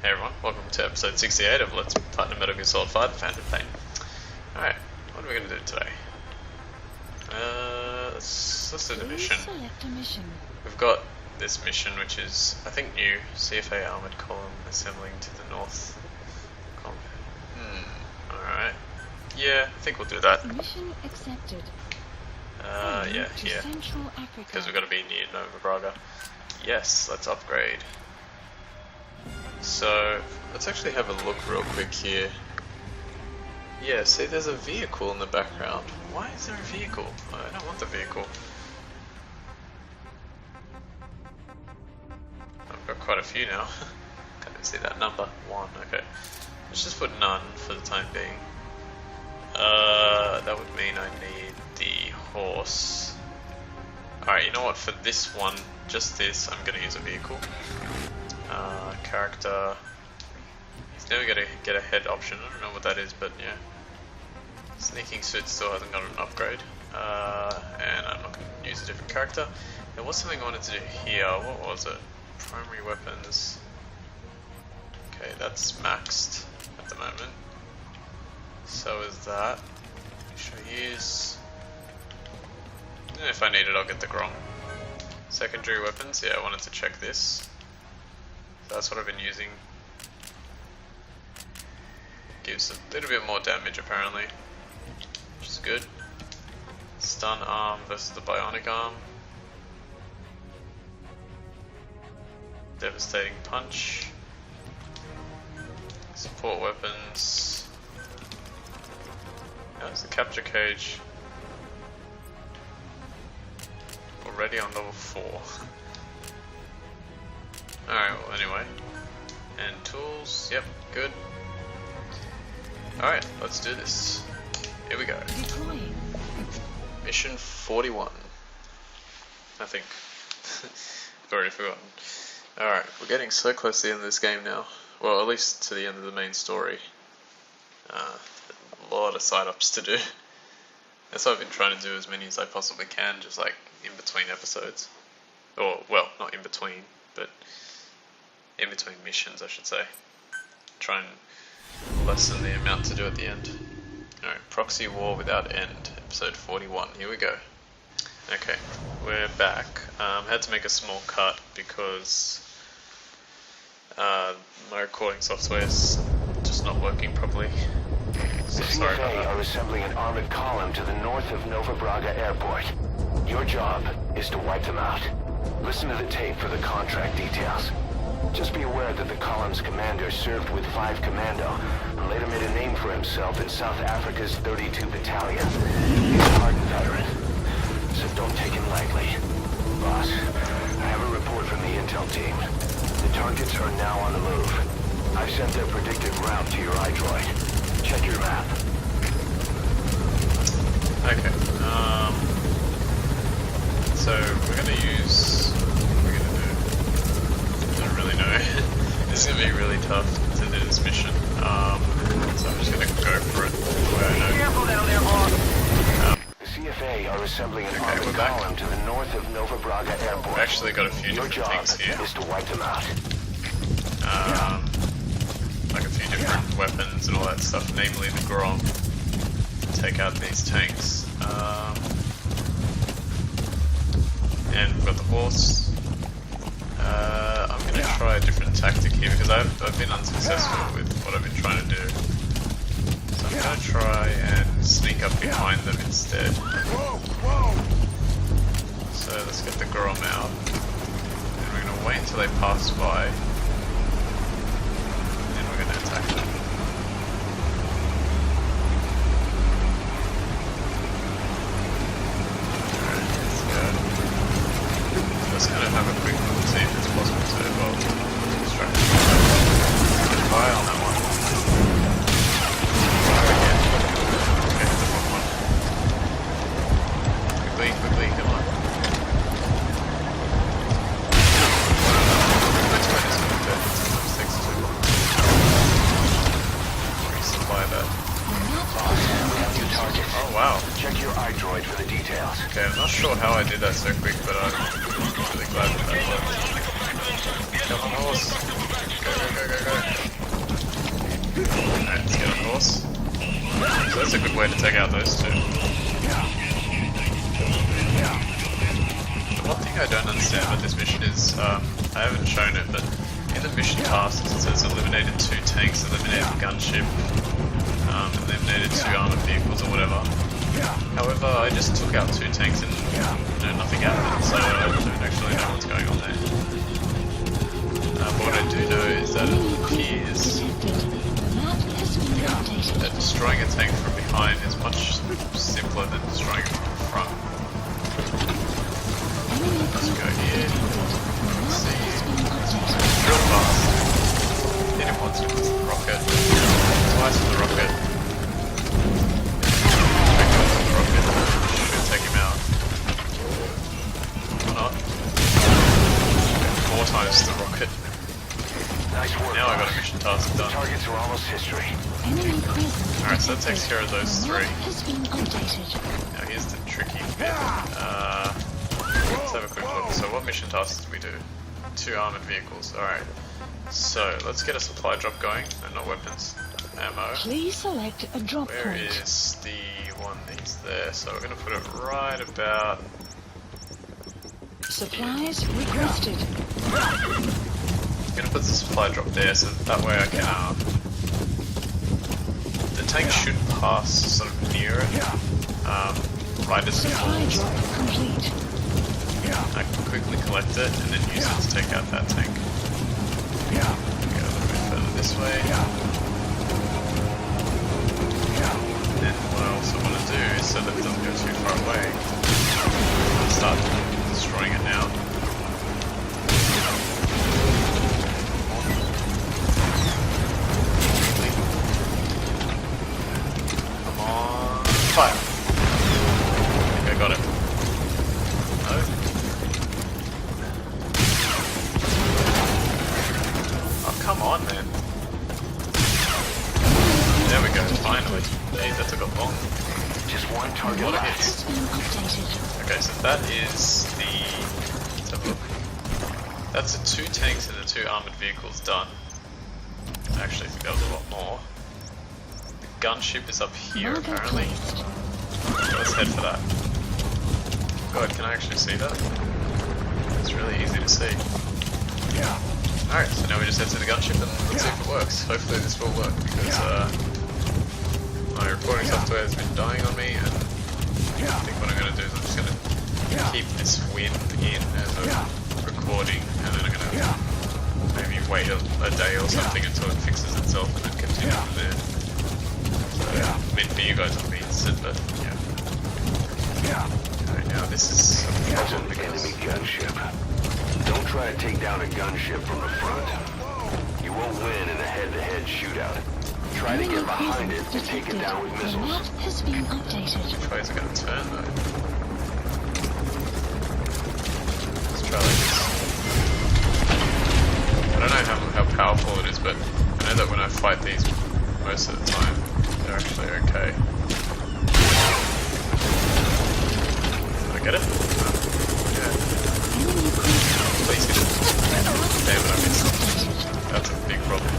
Hey everyone, welcome to episode 68 of Let's Platinum Metal Gear Solid 5: The Phantom Pain. Alright, what are we going to do today? Let's do the mission. We've got this mission which is, I think, new. CFA Armored Column assembling to the north. Alright. Yeah, I think we'll do that. Mission accepted. Yeah, here. Because we've got to be near Nova Braga. Yes, let's upgrade. So, let's actually have a look real quick here. Yeah, see, there's a vehicle in the background. Why is there a vehicle? I don't want the vehicle. I've got quite a few now. Can't even see that number. 1, okay. Let's just put none for the time being. That would mean I need the horse. Alright, you know what, for this one, just this, I'm gonna use a vehicle. Character. He's never gonna get a head option. I don't know what that is, but yeah. Sneaking suit still hasn't got an upgrade. And I'm not gonna use a different character. There was something I wanted to do here. What was it? Primary weapons. Okay, that's maxed at the moment. So is that. Should I use? If I need it, I'll get the Grom. Secondary weapons. Yeah, I wanted to check this. That's what I've been using. Gives a little bit more damage apparently, which is good. Stun arm versus the bionic arm. Devastating punch. Support weapons. How's the capture cage? Already on level 4. Alright, well anyway. And tools, yep, good. Alright, let's do this. Here we go. Deploying. Mission 41. I think. I've already forgotten. Alright, we're getting so close to the end of this game now. Well, at least to the end of the main story. A lot of side-ups to do. That's why I've been trying to do as many as I possibly can, just like in between episodes. Or, well, not in between, but in between missions, I should say. Try and lessen the amount to do at the end. Alright, Proxy War Without End, episode 41. Here we go. Okay, we're back. Had to make a small cut because my recording software is just not working properly. So The sorry about CFA that. are assembling an armored column to the north of Nova Braga Airport. Your job is to wipe them out. Listen to the tape for the contract details. Just be aware that the column's commander served with 5 Commando and later made a name for himself in South Africa's 32 Battalion. He's a hardened veteran, so don't take him lightly. Boss, I have a report from the intel team. The targets are now on the move. I've sent their predicted route to your iDroid. Check your map. Okay, so we're gonna use, what we're gonna do, I don't really know. This is gonna be really tough to do this mission, so I'm just gonna go for it the way I know. Careful down there, boss. The CFA are assembling an armored we're back. column to the north of Nova Braga Airport. We've actually got a few Your different job things here, is to wipe them out. like a few different weapons and all that stuff, namely the Grom, to take out these tanks. And we've got the horse. I'm going to try a different tactic here because I've been unsuccessful with what I've been trying to do. So I'm going to try and sneak up behind them instead. So let's get the Grom out. And we're going to wait until they pass by. And then we're going to attack them. Let's kind of have a quick look and see if it's possible to, well, distract them. Get fire on that one. Fire again. Okay, the wrong one. Quickly, quickly, come on. Next one is going to sometimes takes too long. Resupply that. Oh wow. Check your iDroid for the details. Okay, I'm not sure how I did that so quick, but I'm really glad that worked. Come on, horse. Go, go, go, go, go. So that's a good way to take out those two. The one thing I don't understand about this mission is, I haven't shown it, but in the mission tasks it says eliminated 2 tanks, eliminated a gunship, eliminated 2 armored vehicles or whatever. However, I just took out 2 tanks and nothing happened, so I don't actually know what's going on there. But what I do know is that it appears that destroying a tank from behind is much simpler than destroying it from the front. Let's go here. Let's see. Real fast. Hit him once with the rocket. Twice with the rocket. Should take him out. Or not. 4 times the rocket. Nice work. Now I got a mission task done. Targets are almost history. Alright, so that takes care of those 3. Now here's the tricky bit. Let's have a quick look. So what mission tasks did we do? 2 armored vehicles. Alright. So let's get a supply drop going. No, not weapons. Ammo. Please select a drop Where point. is the one? He's there. So we're going to put it right about... Supplies requested. I'm going to put the supply drop there, so that way I can... the tank should pass sort of near it. Right as it Supply falls. drop complete. I can quickly collect it and then use it to take out that tank. Go a little bit further this way. And what I also want to do is so that it doesn't go too far away, start destroying it now. Come on, fire! Okay, got it. No. Oh, come on, man. There we go, finally. Hey, that took a long. Just 1 target What a left. hit. Okay, so that is the... Let's have a look. That's the 2 tanks and the 2 armored vehicles done. I actually think that was a lot more. The gunship is up here, apparently. So let's head for that. God, can I actually see that? It's really easy to see. Alright, so now we just head to the gunship and let's see if it works. Hopefully this will work, because my recording software has been dying on me, and I think what I'm going to do is I'm just going to keep this win in as a recording, and then I'm going to maybe wait a day or something until it fixes itself and then continue from there. So, I mean, for you guys it'll be instant, but yeah. Alright, now this is a That's problem an because... enemy gunship. Don't try to take down a gunship from the front. You won't win in a head-to-head shootout. Try to get behind it and take it down with The missiles. map has been updated. Which way is it going to turn though? Let's try like this. I don't know how powerful it is, but I know that when I fight these most of the time, they're actually okay. Did I get it? No. Yeah. Please hit it. Damn it, I missed. That's a big problem.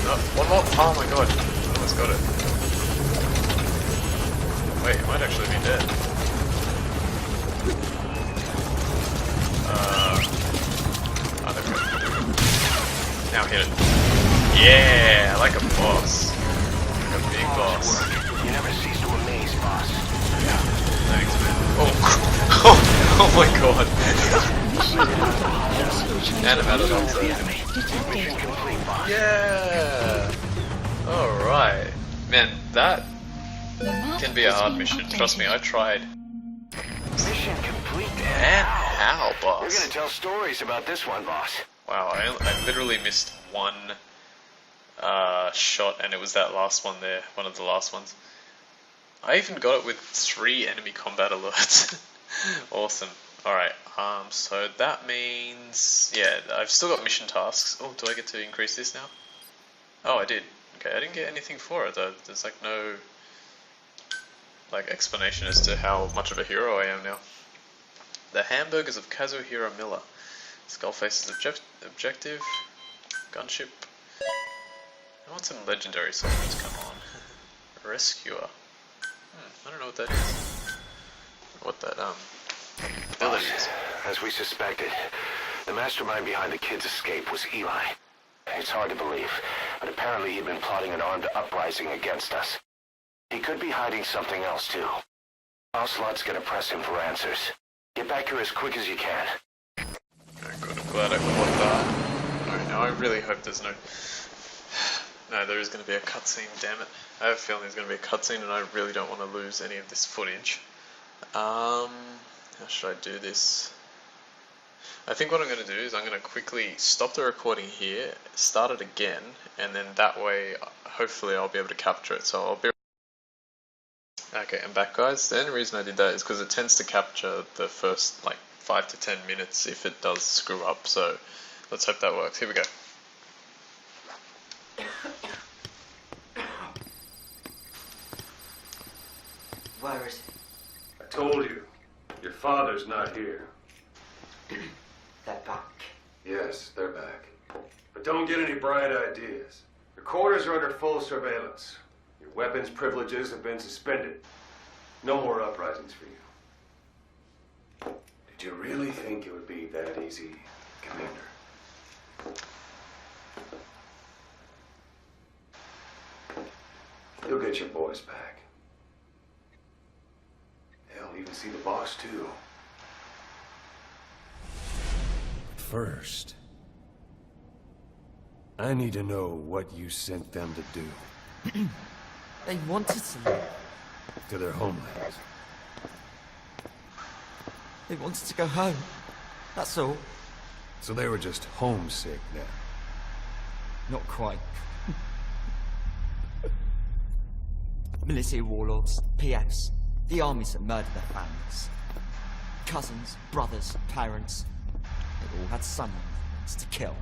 No, one more! Oh my god, I almost got it. Wait, it might actually be dead. Oh, there we go. Now hit it. Yeah, like a boss. Like a big boss. You never cease to amaze, boss. Thanks, man. Oh, oh my god. And I'm out of health. Mission complete, boss. Yeah! Alright. Man, that The map can be a has hard been mission. updated. Trust me, I tried. Mission complete. And how, We're boss? gonna tell stories about this one, boss. Wow, I literally missed one shot, and it was that last one there, one of the last ones. I even got it with 3 enemy combat alerts. Awesome. Alright, so that means, yeah, I've still got mission tasks. Oh, do I get to increase this now? Oh, I did. Okay, I didn't get anything for it though. There's like no explanation as to how much of a hero I am now. The Hamburgers of Kazuhiro Miller. Skullface's objective. Gunship. I want some legendary soldiers, come on. Rescuer. I don't know what that is. What that ability is. As we suspected, the mastermind behind the kid's escape was Eli. It's hard to believe, but apparently he'd been plotting an armed uprising against us. He could be hiding something else too. Ocelot's gonna press him for answers. Get back here as quick as you can. Alright, good. I'm glad I caught that. Alright, now I really hope there's no... No, there is going to be a cutscene, damn it. I have a feeling there's going to be a cutscene and I really don't want to lose any of this footage. How should I do this? I think what I'm going to do is I'm going to quickly stop the recording here, start it again, and then that way, hopefully I'll be able to capture it. So I'll be... Okay, I'm back, guys. The only reason I did that is because it tends to capture the first, like, 5 to 10 minutes if it does screw up. So let's hope that works. Here we go. Where is I told you, your father's not here. they're back? Yes, they're back. But don't get any bright ideas. Your quarters are under full surveillance. Your weapons privileges have been suspended. No more uprisings for you. Did you really think it would be that easy, Commander? You'll get your boys back. They'll even see the boss, too. First, I need to know what you sent them to do They wanted to leave. to their homelands. They wanted to go home. That's all. So they were just homesick now. Not quite. Military warlords, PFs, the armies that murdered their families. Cousins, brothers, parents. They all had someone to kill.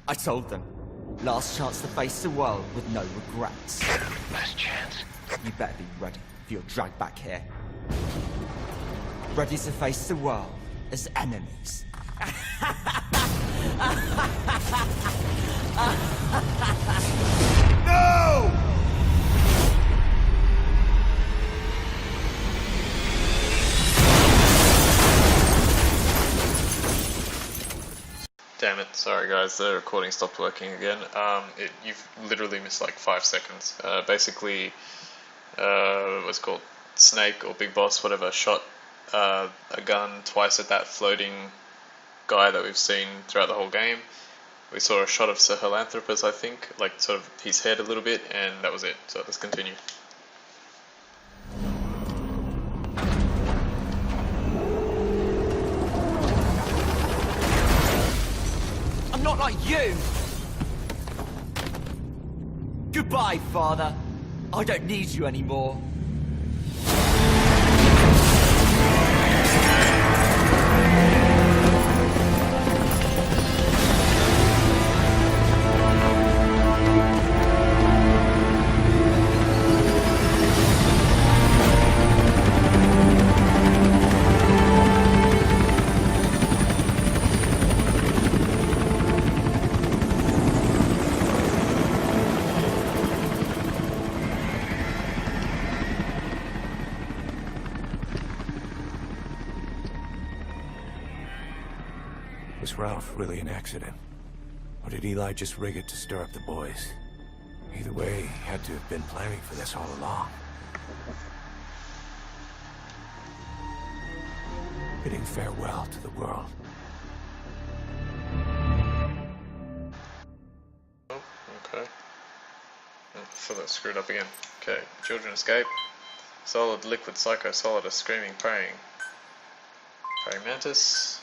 I told them, last chance to face the world with no regrets. Last chance. You better be ready for your drag back here. Ready to face the world as enemies. No! Damn it, sorry guys, the recording stopped working again. You've literally missed like 5 seconds. Basically, what's it called? Snake or Big Boss, whatever, shot a gun twice at that floating guy that we've seen throughout the whole game. We saw a shot of Sahelanthropus, I think, like sort of his head a little bit, and that was it. So let's continue. I'm not like you! Goodbye, father. I don't need you anymore. Was Ralph really an accident? Or did Eli just rig it to stir up the boys? Either way, he had to have been planning for this all along. Bidding farewell to the world. Oh, okay. I feel that screwed up again. Okay, children escape. Solid, liquid, psycho, solid, a screaming, praying. Praying mantis.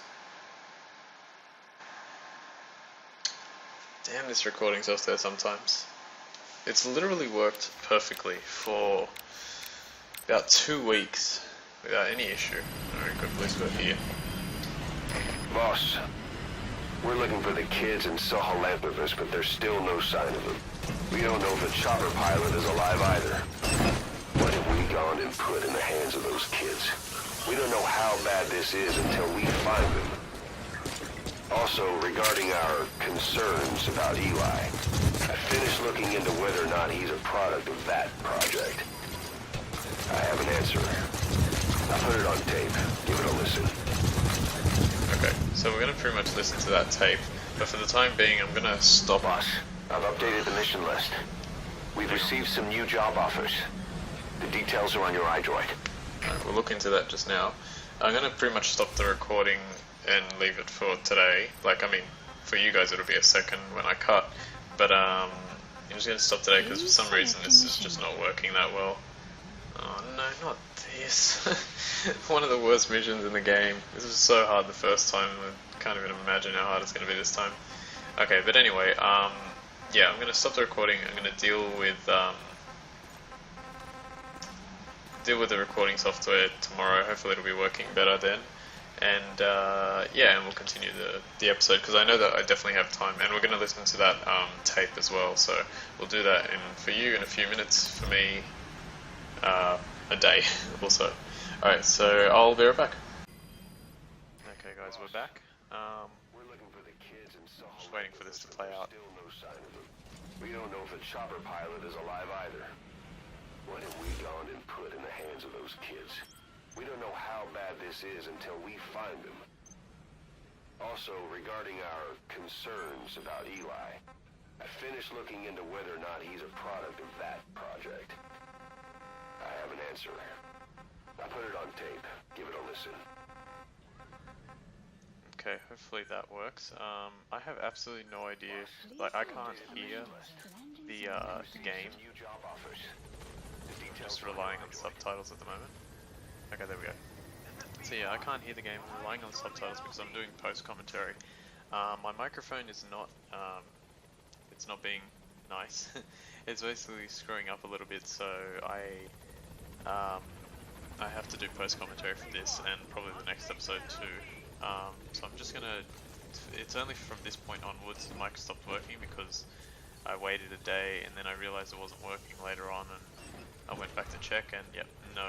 Damn, this recording's off there sometimes. It's literally worked perfectly for about 2 weeks without any issue. Alright, good, please go here. Boss, we're looking for the kids in Sahelanthropus, but there's still no sign of them. We don't know if the chopper pilot is alive either. What have we gone and put in the hands of those kids? We don't know how bad this is until we find them. Also, regarding our concerns about Eli, I finished looking into whether or not he's a product of that project. I have an answer. I'll put it on tape. Give it a listen. Okay, so we're gonna pretty much listen to that tape, but for the time being, I'm gonna stop. Boss, I've updated the mission list. We've received some new job offers. The details are on your iDroid. Alright, we'll look into that just now. I'm gonna pretty much stop the recording and leave it for today. Like, I mean, for you guys it'll be a second when I cut, but I'm just gonna stop today because for some reason this is just not working that well. Oh no, not this. One of the worst missions in the game. This was so hard the first time, I can't even imagine how hard it's gonna be this time. Okay, but anyway, yeah, I'm gonna stop the recording. I'm gonna deal with the recording software tomorrow. Hopefully it'll be working better then. And yeah, and we'll continue the episode because I know that I definitely have time, and we're gonna listen to that tape as well. So we'll do that for you in a few minutes. For me, a day also. All right, so I'll be right back. Okay, guys, we're back. We're looking for the kids and so Just waiting for this to play out. Still no sign of them. We don't know if the chopper pilot is alive either. What have we gone and put in the hands of those kids? We don't know how bad this is until we find them. Also, regarding our concerns about Eli, I finished looking into whether or not he's a product of that project. I have an answer. I put it on tape. Give it a listen. Okay, hopefully that works. I have absolutely no idea. Like, I can't hear the game. New job offers. The Just details relying on subtitles at the moment. Okay, there we go. So yeah, I can't hear the game. I'm relying on subtitles because I'm doing post commentary. My microphone is not. It's not being nice. It's basically screwing up a little bit, so I have to do post commentary for this and probably the next episode too. So I'm just gonna. It's only from this point onwards the mic stopped working because I waited a day and then I realized it wasn't working later on, and I went back to check and yep, no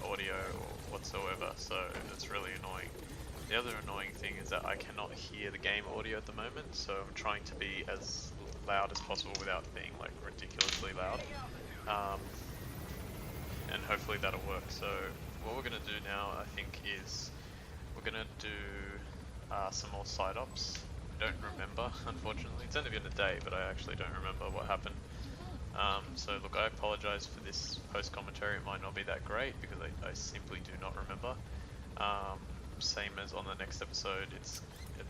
audio whatsoever. So it's really annoying. The other annoying thing is that I cannot hear the game audio at the moment, so I'm trying to be as loud as possible without being like ridiculously loud. And hopefully that'll work. So what we're gonna do now, I think, is we're gonna do some more side ops. I don't remember, unfortunately. It's only been a day, but I actually don't remember what happened. So look, I apologize for this post commentary. It might not be that great because I simply do not remember. Same as on the next episode, it's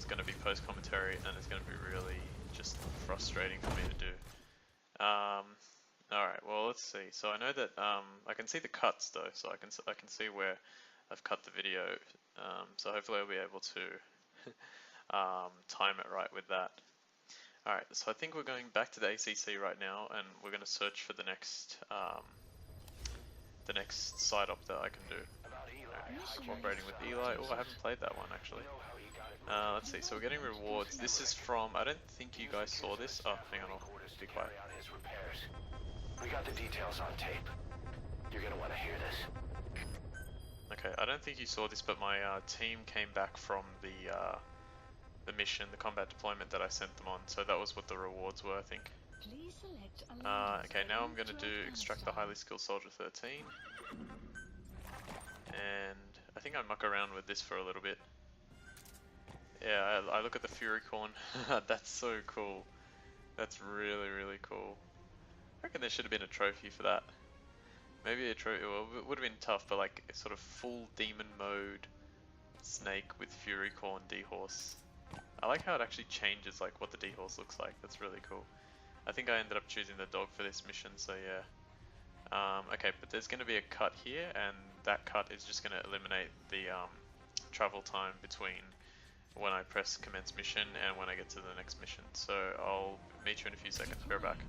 going to be post commentary and it's going to be really just frustrating for me to do. Alright, well let's see. So I know that I can see the cuts though, so I can see where I've cut the video. So hopefully I'll be able to time it right with that. Alright, so I think we're going back to the ACC right now, and we're going to search for the next side op that I can do. Cooperating with Eli. Oh, I haven't played that one actually. Let's see, so we're getting rewards. This is from, I don't think you guys saw this. Oh, hang on, I'll be quiet. We got the details on tape. You're gonna want to hear this. Okay, I don't think you saw this, but my team came back from the mission, the combat deployment that I sent them on, so that was what the rewards were, I think. Okay, now I'm going to do extract the highly skilled soldier 13, and I think I muck around with this for a little bit. Yeah, I look at the Fury Corn. That's so cool. That's really, really cool. I reckon there should have been a trophy for that. Maybe a trophy, well, it would have been tough, but like a sort of full demon mode snake with Fury Corn D-Horse. I like how it actually changes like what the D-Horse looks like. That's really cool. I think I ended up choosing the dog for this mission, so yeah. Okay, but there's going to be a cut here, and that cut is just going to eliminate the travel time between when I press commence mission and when I get to the next mission. So I'll meet you in a few seconds. Be right back.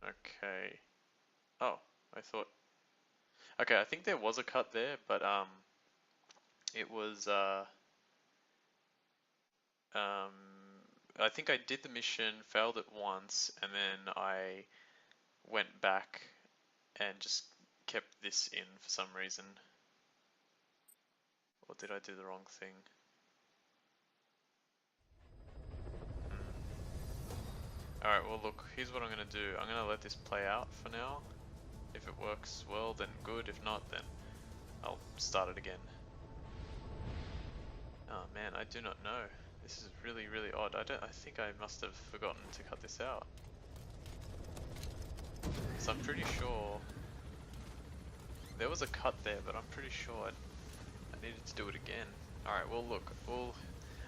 Okay. Oh, I thought... Okay, I think there was a cut there, but it was... I think I did the mission, failed it once, and then I went back and just kept this in for some reason. Or did I do the wrong thing? Alright, well look, here's what I'm going to do. I'm going to let this play out for now. If it works well, then good. If not, then I'll start it again. Oh man, I do not know. This is really, really odd. I think I must have forgotten to cut this out. So I'm pretty sure there was a cut there, but I'm pretty sure I needed to do it again. Alright, well look,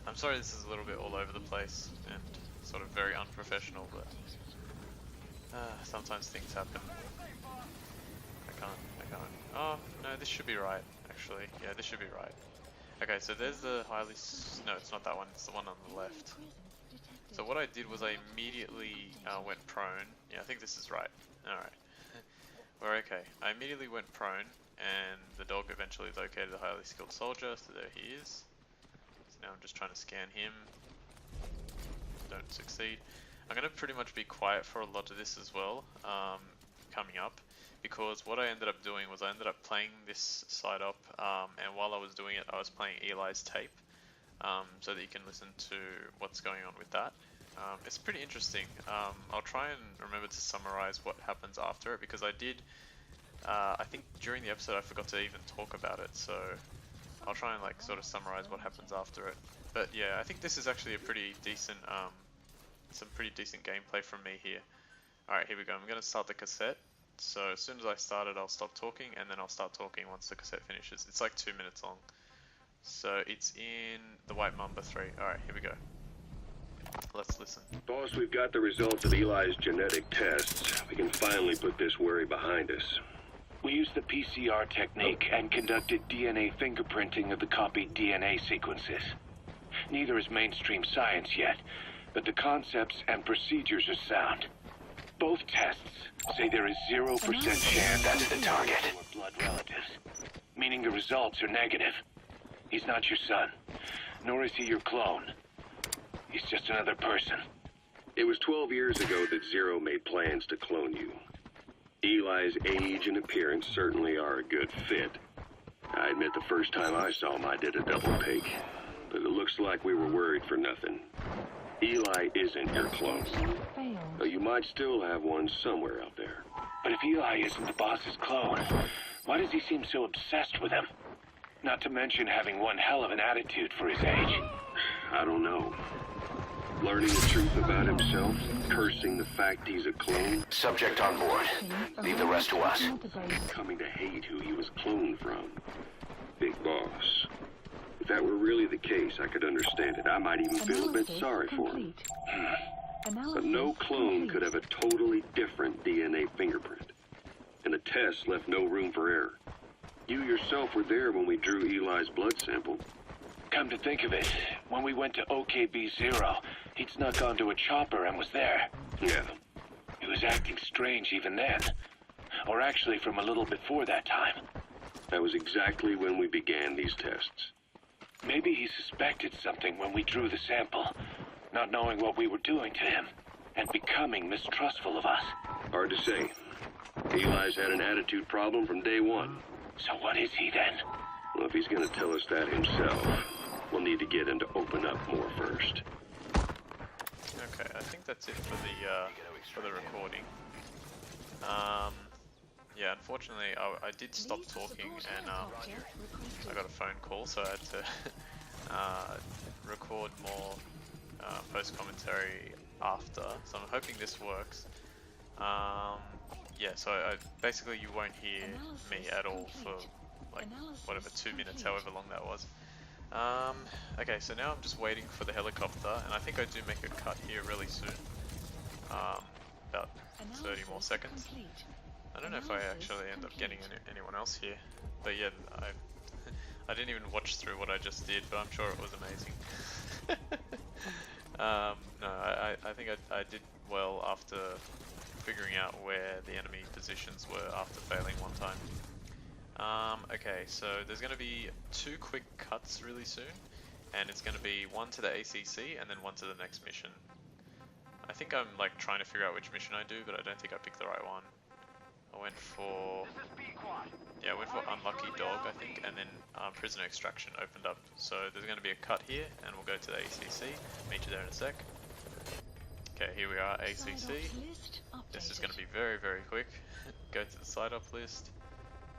I'm sorry this is a little bit all over the place and sort of very unprofessional, but sometimes things happen. I can't. Oh, no, this should be right, actually. Yeah, this should be right. Okay, so there's the highly... No, it's not that one, it's the one on the left. So what I did was I immediately went prone. Yeah, I think this is right. Alright. We're okay. I immediately went prone, and the dog eventually located the highly skilled soldier, so there he is. So now I'm just trying to scan him. Don't succeed. I'm going to pretty much be quiet for a lot of this as well, coming up, because what I ended up doing was I ended up playing this side up, and while I was doing it I was playing Eli's tape, so that you can listen to what's going on with that. It's pretty interesting. I'll try and remember to summarize what happens after it, because I did, I think during the episode I forgot to even talk about it, so I'll try and like sort of summarize what happens after it. But yeah, I think this is actually a pretty decent, some pretty decent gameplay from me here. Alright, here we go. I'm going to start the cassette. So as soon as I start it, I'll stop talking, and then I'll start talking once the cassette finishes. It's like 2 minutes long. So it's in the White Mamba 3. Alright, here we go. Let's listen. Boss, we've got the results of Eli's genetic tests. We can finally put this worry behind us. We used the PCR technique and conducted DNA fingerprinting of the copied DNA sequences. Neither is mainstream science yet, but the concepts and procedures are sound. Both tests say there is 0% chance that's the target. Or blood relatives, meaning the results are negative. He's not your son, nor is he your clone. He's just another person. It was 12 years ago that Zero made plans to clone you. Eli's age and appearance certainly are a good fit. I admit the first time I saw him I did a double take, but it looks like we were worried for nothing. Eli isn't your clone, though you might still have one somewhere out there. But if Eli isn't the boss's clone, why does he seem so obsessed with him? Not to mention having one hell of an attitude for his age. I don't know. Learning the truth about himself, cursing the fact he's a clone. Subject on board. Leave the rest to us. Coming to hate who he was cloned from. Big boss. If that were really the case, I could understand it. I might even feel a bit sorry for him. But no clone could have a totally different DNA fingerprint. And the test left no room for error. You yourself were there when we drew Eli's blood sample. Come to think of it, when we went to OKB-0, he'd snuck onto a chopper and was there. Yeah. He was acting strange even then. Or actually from a little before that time. That was exactly when we began these tests. Maybe he suspected something when we drew the sample, not knowing what we were doing to him, and becoming mistrustful of us. Hard to say. Eli's had an attitude problem from day one. So what is he then? Well, if he's going to tell us that himself, we'll need to get him to open up more first. Okay, I think that's it for the recording. Yeah, unfortunately, I did stop talking, and I got a phone call, so I had to record more post-commentary after. So I'm hoping this works. Yeah, so basically you won't hear me at all for like whatever 2 minutes, however long that was. Okay, so now I'm just waiting for the helicopter, and I think I do make a cut here really soon. About 30 more seconds. I don't know if I actually end up getting anyone else here, but yeah, I didn't even watch through what I just did, but I'm sure it was amazing. No, I think I did well after figuring out where the enemy positions were after failing one time. Okay, so there's going to be 2 quick cuts really soon, and it's going to be one to the ACC and then one to the next mission. I think I'm like trying to figure out which mission I do, but I don't think I picked the right one. I went for Unlucky Dog, I think, and then Prisoner Extraction opened up. So there's going to be a cut here, and we'll go to the ACC. Meet you there in a sec. Okay, here we are, ACC. This is going to be very, very quick. Go to the side up list,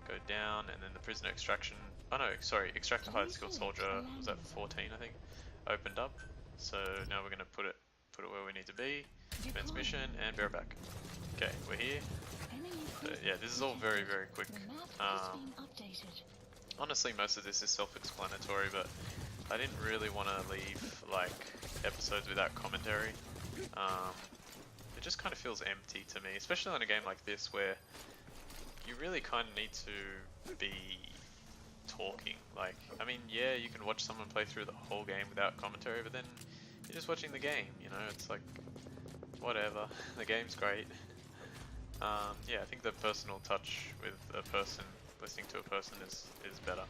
go down, and then the Prisoner Extraction. Oh no, sorry, Extract a Highly Skilled Soldier. Was that 14, I think? Opened up. So now we're going to put it where we need to be. Defense mission, and bear back. Okay, we're here. So, yeah, this is all very, very quick. Honestly, most of this is self-explanatory, but I didn't really want to leave like episodes without commentary. It just kind of feels empty to me, especially on a game like this where you really kind of need to be talking. Like, I mean, yeah, you can watch someone play through the whole game without commentary, but then you're just watching the game, you know, it's like, whatever, the game's great. Yeah, I think the personal touch with a person, listening to a person is better.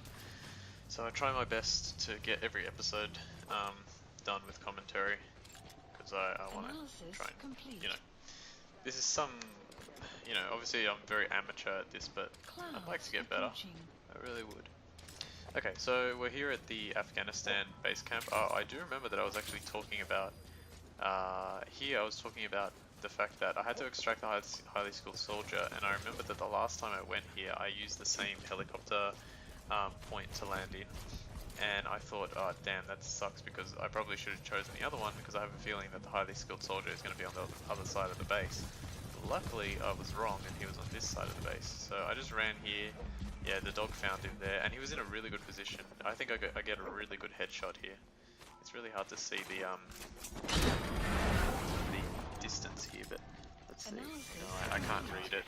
So I try my best to get every episode done with commentary, because I want to try and, you know, this is some, you know, obviously I'm very amateur at this, but I'd like to get better. I really would. Okay, so we're here at the Afghanistan base camp. Oh, I do remember that I was actually talking about, here I was talking about the fact that I had to extract the highly skilled soldier, and I remember that the last time I went here I used the same helicopter point to land in, and I thought, oh damn, that sucks, because I probably should have chosen the other one, because I have a feeling that the highly skilled soldier is going to be on the other side of the base. Luckily I was wrong and he was on this side of the base, so I just ran here. Yeah, the dog found him there, and he was in a really good position. I think I get a really good headshot here. It's really hard to see the distance here, but let's see. No, I can't read it.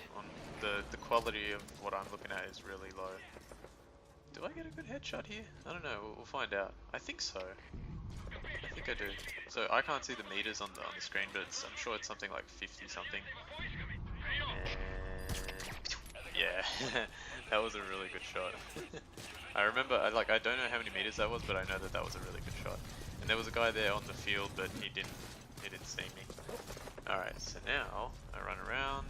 The quality of what I'm looking at is really low. Do I get a good headshot here? I don't know. We'll find out. I think so. I think I do. So I can't see the meters on the screen, but I'm sure it's something like 50 something. Yeah, that was a really good shot. I remember, I don't know how many meters that was, but I know that was a really good shot. And there was a guy there on the field, but he didn't see me. Alright, so now I run around.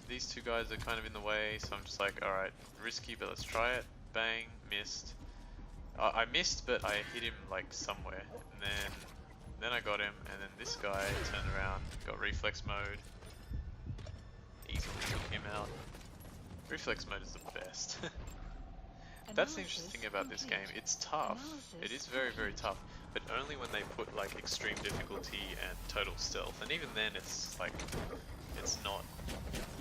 These two guys are kind of in the way, so I'm just like, alright, risky, but let's try it. Bang, missed. I missed, but I hit him like somewhere. And then I got him, and then this guy turned around, got reflex mode. Easily took him out. Reflex mode is the best. That's the interesting thing about this game. It's tough. It is very, very tough. But only when they put like extreme difficulty and total stealth. And even then it's like, it's not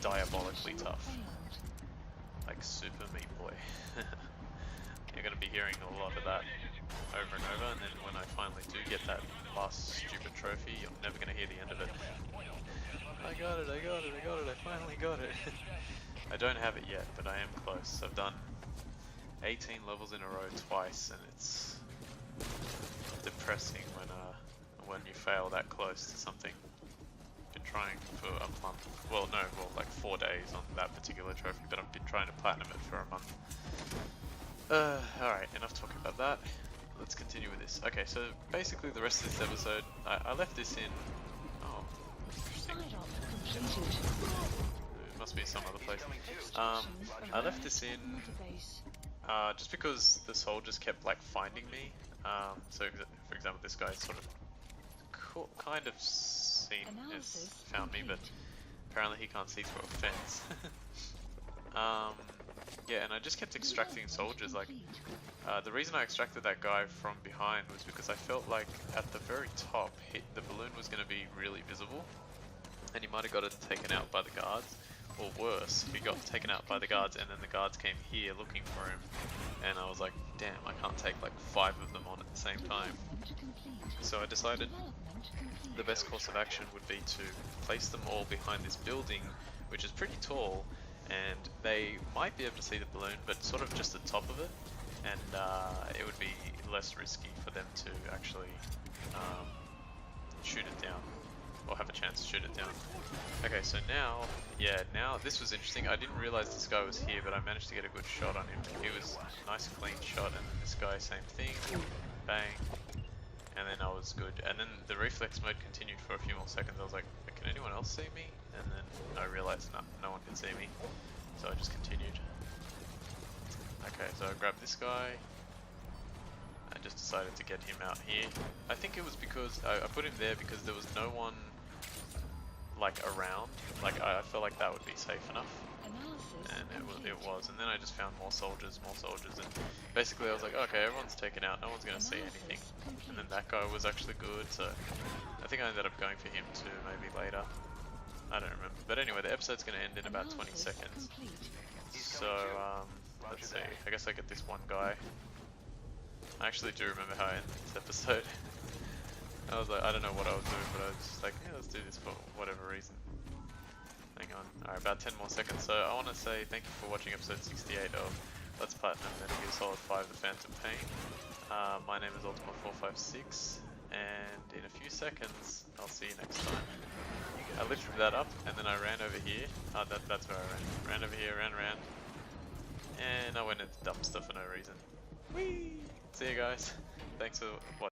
diabolically tough. Like Super Meat Boy. You're going to be hearing a lot of that over and over. And then when I finally do get that last stupid trophy, you're never going to hear the end of it. I got it, I got it, I got it, I finally got it. I don't have it yet, but I am close. I've done 18 levels in a row twice, and it's depressing when you fail that close to something. Been trying for a month. Well, no, like 4 days on that particular trophy, but I've been trying to platinum it for a month. Alright, enough talking about that. Let's continue with this. Okay, so basically the rest of this episode, I left this in... Oh, interesting. It must be some other place. I left this in just because the soldiers kept like finding me. So for example, this guy sort of kind of found me, but apparently he can't see through a fence. Yeah, and I just kept extracting soldiers. Like the reason I extracted that guy from behind was because I felt like at the very top, the balloon was going to be really visible, and he might have got it taken out by the guards. Or worse, he got taken out by the guards and then the guards came here looking for him, and I was like, damn, I can't take like 5 of them on at the same time. So I decided the best course of action would be to place them all behind this building, which is pretty tall, and they might be able to see the balloon, but sort of just the top of it, and it would be less risky for them to actually shoot it down. Or have a chance to shoot it down. Okay, so now this was interesting. I didn't realize this guy was here, but I managed to get a good shot on him. He was a nice clean shot, and then this guy, same thing, bang, and then I was good. And then the reflex mode continued for a few more seconds. I was like, can anyone else see me? And then I realized no one can see me. so I just continued. Okay, so I grabbed this guy. I just decided to get him out here. I think it was because I put him there because there was no one like around. Like I felt like that would be safe enough, and it was. And then I just found more soldiers, and basically I was like, okay, everyone's taken out, no one's gonna see anything. And then that guy was actually good, so I think I ended up going for him too, maybe later. I don't remember. But anyway, the episode's gonna end in about 20 seconds. So let's see. I guess I get this one guy. I actually do remember how I ended this episode. I was like, I don't know what I was doing, but I was just like, yeah, let's do this for whatever reason. Hang on. Alright, about 10 more seconds. So I want to say thank you for watching episode 68 of Let's Platinum Metal Gear Solid 5 The Phantom Pain. My name is Ultima456, and in a few seconds, I'll see you next time. I lifted that up, and then I ran over here. That's where I ran. Ran over here, ran around. And I went into dumpster for no reason. Whee! See you guys. Thanks for watching.